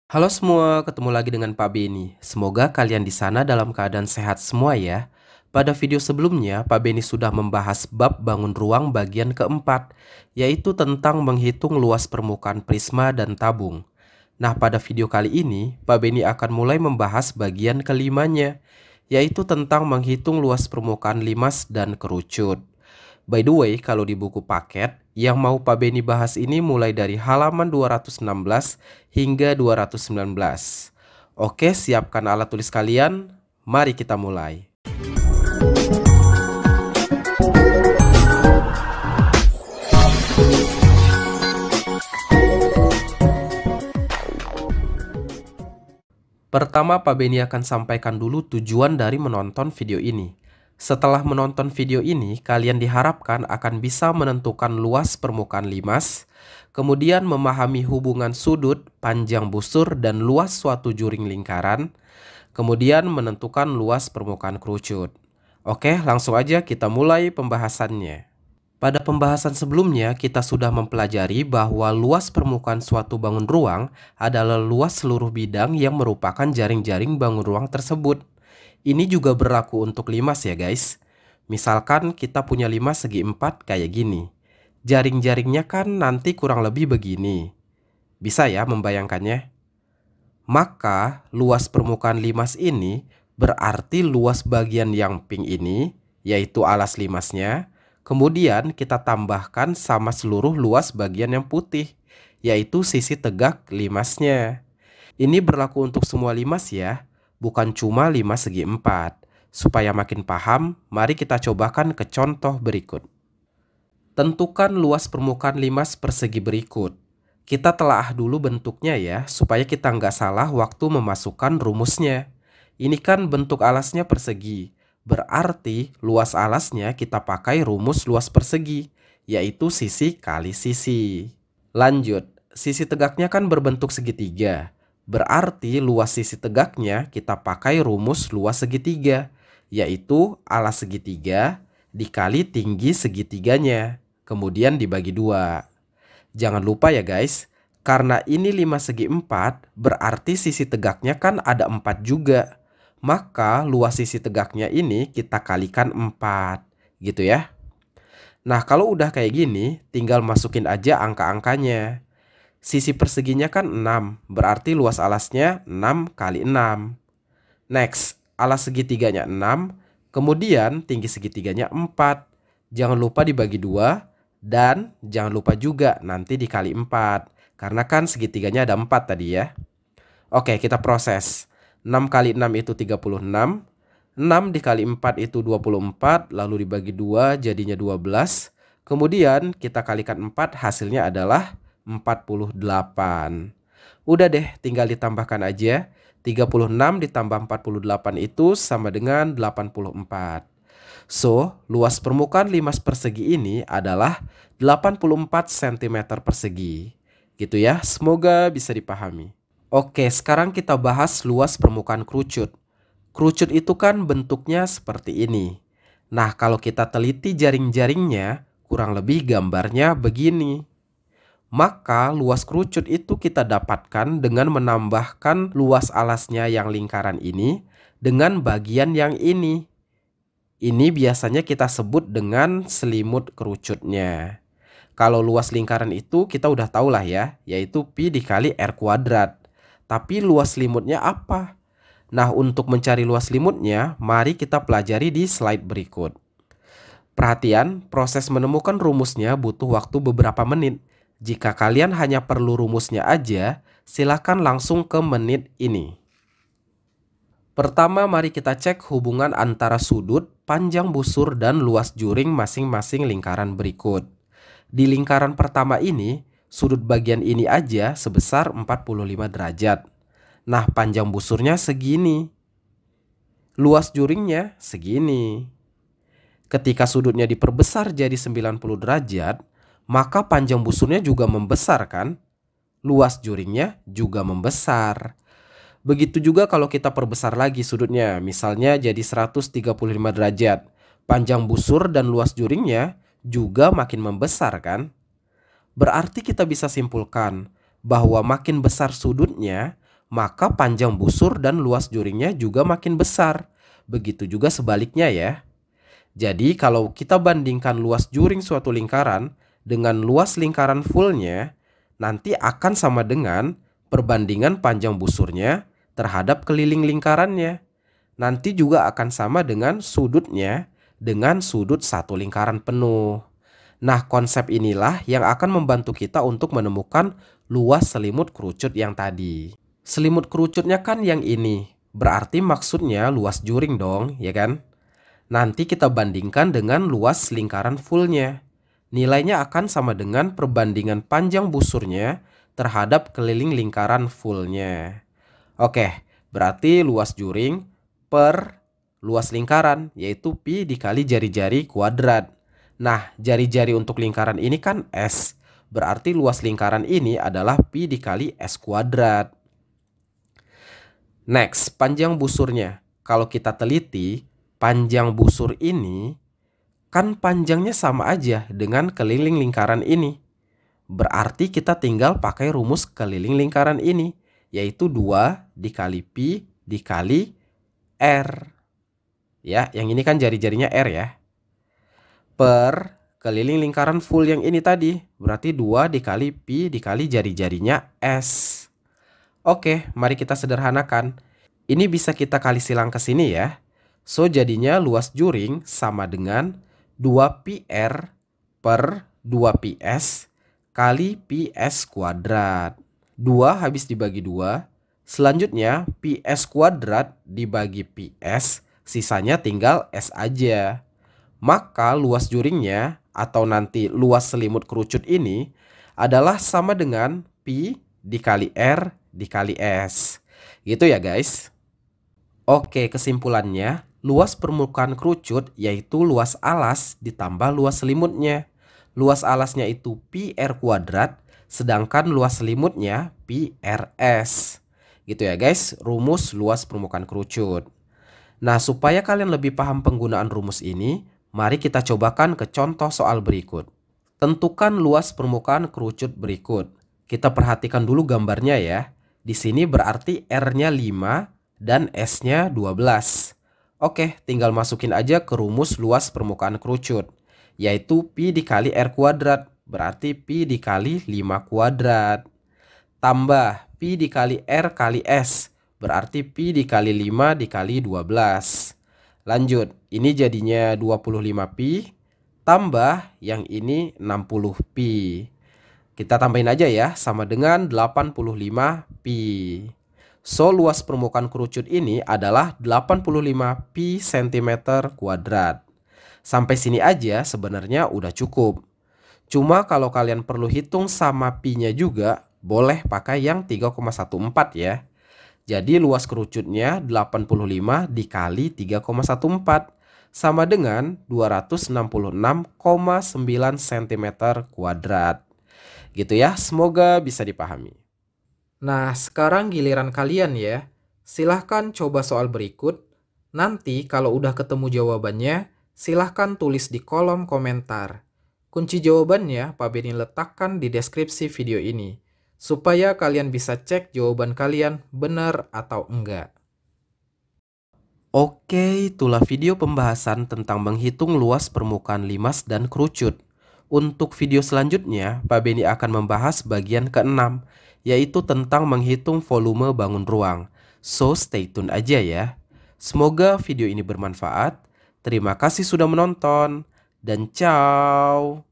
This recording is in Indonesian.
Halo semua, ketemu lagi dengan Pak Beni. Semoga kalian di sana dalam keadaan sehat semua ya. Pada video sebelumnya, Pak Beni sudah membahas bab bangun ruang bagian keempat, yaitu tentang menghitung luas permukaan prisma dan tabung. Nah, pada video kali ini, Pak Beni akan mulai membahas bagian kelimanya, yaitu tentang menghitung luas permukaan limas dan kerucut. By the way, kalau di buku paket, yang mau Pak Beni bahas ini mulai dari halaman 216 hingga 219. Oke, siapkan alat tulis kalian. Mari kita mulai. Pertama, Pak Beni akan sampaikan dulu tujuan dari menonton video ini. Setelah menonton video ini, kalian diharapkan akan bisa menentukan luas permukaan limas, kemudian memahami hubungan sudut, panjang busur, dan luas suatu juring lingkaran, kemudian menentukan luas permukaan kerucut. Oke, langsung aja kita mulai pembahasannya. Pada pembahasan sebelumnya, kita sudah mempelajari bahwa luas permukaan suatu bangun ruang adalah luas seluruh bidang yang merupakan jaring-jaring bangun ruang tersebut. Ini juga berlaku untuk limas ya guys. Misalkan kita punya limas segi 4 kayak gini. Jaring-jaringnya kan nanti kurang lebih begini. Bisa ya membayangkannya? Maka luas permukaan limas ini berarti luas bagian yang pink ini, yaitu alas limasnya. Kemudian kita tambahkan sama seluruh luas bagian yang putih, yaitu sisi tegak limasnya. Ini berlaku untuk semua limas ya, bukan cuma limas segi 4. Supaya makin paham, mari kita cobakan ke contoh berikut. Tentukan luas permukaan limas persegi berikut. Kita telah dulu bentuknya ya, supaya kita nggak salah waktu memasukkan rumusnya. Ini kan bentuk alasnya persegi, berarti luas alasnya kita pakai rumus luas persegi, yaitu sisi kali sisi. Lanjut, sisi tegaknya kan berbentuk segitiga, berarti luas sisi tegaknya kita pakai rumus luas segitiga, yaitu alas segitiga dikali tinggi segitiganya, kemudian dibagi 2. Jangan lupa ya guys, karena ini 5 segi 4, berarti sisi tegaknya kan ada 4 juga. Maka luas sisi tegaknya ini kita kalikan 4, gitu ya. Nah, kalau udah kayak gini, tinggal masukin aja angka-angkanya. Sisi perseginya kan 6, berarti luas alasnya 6 kali 6. Next, alas segitiganya 6, kemudian tinggi segitiganya 4. Jangan lupa dibagi 2. Dan jangan lupa juga nanti dikali 4. Karena kan segitiganya ada 4 tadi ya. Oke, kita proses. 6 kali 6 itu 36. 6 dikali 4 itu 24. Lalu dibagi 2 jadinya 12. Kemudian kita kalikan 4, hasilnya adalah 48. Udah deh, tinggal ditambahkan aja. 36 ditambah 48 itu sama dengan 84. So, luas permukaan limas persegi ini adalah 84 cm persegi. Gitu ya, semoga bisa dipahami. Oke, sekarang kita bahas luas permukaan kerucut. Kerucut itu kan bentuknya seperti ini. Nah, kalau kita teliti jaring-jaringnya, kurang lebih gambarnya begini. Maka luas kerucut itu kita dapatkan dengan menambahkan luas alasnya yang lingkaran ini dengan bagian yang ini. Ini biasanya kita sebut dengan selimut kerucutnya. Kalau luas lingkaran itu kita udah tahu lah ya, yaitu pi dikali r kuadrat. Tapi luas selimutnya apa? Nah, untuk mencari luas selimutnya, mari kita pelajari di slide berikut. Perhatian, proses menemukan rumusnya butuh waktu beberapa menit. Jika kalian hanya perlu rumusnya aja, silakan langsung ke menit ini. Pertama, mari kita cek hubungan antara sudut, panjang busur, dan luas juring masing-masing lingkaran berikut. Di lingkaran pertama ini, sudut bagian ini aja sebesar 45 derajat. Nah, panjang busurnya segini. Luas juringnya segini. Ketika sudutnya diperbesar jadi 90 derajat, maka panjang busurnya juga membesar kan? Luas juringnya juga membesar. Begitu juga kalau kita perbesar lagi sudutnya, misalnya jadi 135 derajat. Panjang busur dan luas juringnya juga makin membesar kan? Berarti kita bisa simpulkan bahwa makin besar sudutnya, maka panjang busur dan luas juringnya juga makin besar. Begitu juga sebaliknya ya. Jadi kalau kita bandingkan luas juring suatu lingkaran dengan luas lingkaran fullnya, nanti akan sama dengan perbandingan panjang busurnya terhadap keliling lingkarannya. Nanti juga akan sama dengan sudutnya dengan sudut satu lingkaran penuh. Nah, konsep inilah yang akan membantu kita untuk menemukan luas selimut kerucut yang tadi. Selimut kerucutnya kan yang ini, berarti maksudnya luas juring dong, ya kan? Nanti kita bandingkan dengan luas lingkaran fullnya. Nilainya akan sama dengan perbandingan panjang busurnya terhadap keliling lingkaran fullnya. Oke, berarti luas juring per luas lingkaran, yaitu pi dikali jari-jari kuadrat. Nah, jari-jari untuk lingkaran ini kan S. Berarti luas lingkaran ini adalah pi dikali S kuadrat. Next, panjang busurnya. Kalau kita teliti, panjang busur ini kan panjangnya sama aja dengan keliling lingkaran ini. Berarti kita tinggal pakai rumus keliling lingkaran ini, yaitu 2 dikali pi dikali R. Ya, yang ini kan jari-jarinya R ya. Per keliling lingkaran full yang ini tadi, berarti 2 dikali pi dikali jari-jarinya S. Oke, mari kita sederhanakan. Ini bisa kita kali silang ke sini ya. So, jadinya luas juring sama dengan 2πr per 2ps kali ps kuadrat. 2 habis dibagi 2. Selanjutnya, ps kuadrat dibagi ps, sisanya tinggal S aja. Maka luas juringnya atau nanti luas selimut kerucut ini adalah sama dengan pi dikali R dikali S. Gitu ya guys. Oke, kesimpulannya, luas permukaan kerucut yaitu luas alas ditambah luas selimutnya. Luas alasnya itu pi R kuadrat, sedangkan luas selimutnya pi RS. Gitu ya guys, rumus luas permukaan kerucut. Nah, supaya kalian lebih paham penggunaan rumus ini, mari kita cobakan ke contoh soal berikut. Tentukan luas permukaan kerucut berikut. Kita perhatikan dulu gambarnya ya. Di sini berarti R-nya 5 dan S-nya 12. Oke, tinggal masukin aja ke rumus luas permukaan kerucut, yaitu pi dikali R kuadrat, berarti pi dikali 5 kuadrat. Tambah pi dikali R kali S, berarti pi dikali 5 dikali 12. Lanjut, ini jadinya 25pi, tambah yang ini 60pi. Kita tambahin aja ya, sama dengan 85pi. So, luas permukaan kerucut ini adalah 85pi cm kuadrat. Sampai sini aja sebenarnya udah cukup. Cuma kalau kalian perlu hitung sama pi-nya juga, boleh pakai yang 3,14 ya. Jadi luas kerucutnya 85 dikali 3,14 sama dengan 266,9 cm kuadrat. Gitu ya, semoga bisa dipahami. Nah, sekarang giliran kalian ya. Silahkan coba soal berikut. Nanti kalau udah ketemu jawabannya, silahkan tulis di kolom komentar. Kunci jawabannya Pak Beni letakkan di deskripsi video ini, supaya kalian bisa cek jawaban kalian benar atau enggak. Oke, itulah video pembahasan tentang menghitung luas permukaan limas dan kerucut. Untuk video selanjutnya, Pak Beni akan membahas bagian ke-6, yaitu tentang menghitung volume bangun ruang. So, stay tune aja ya. Semoga video ini bermanfaat. Terima kasih sudah menonton, dan ciao!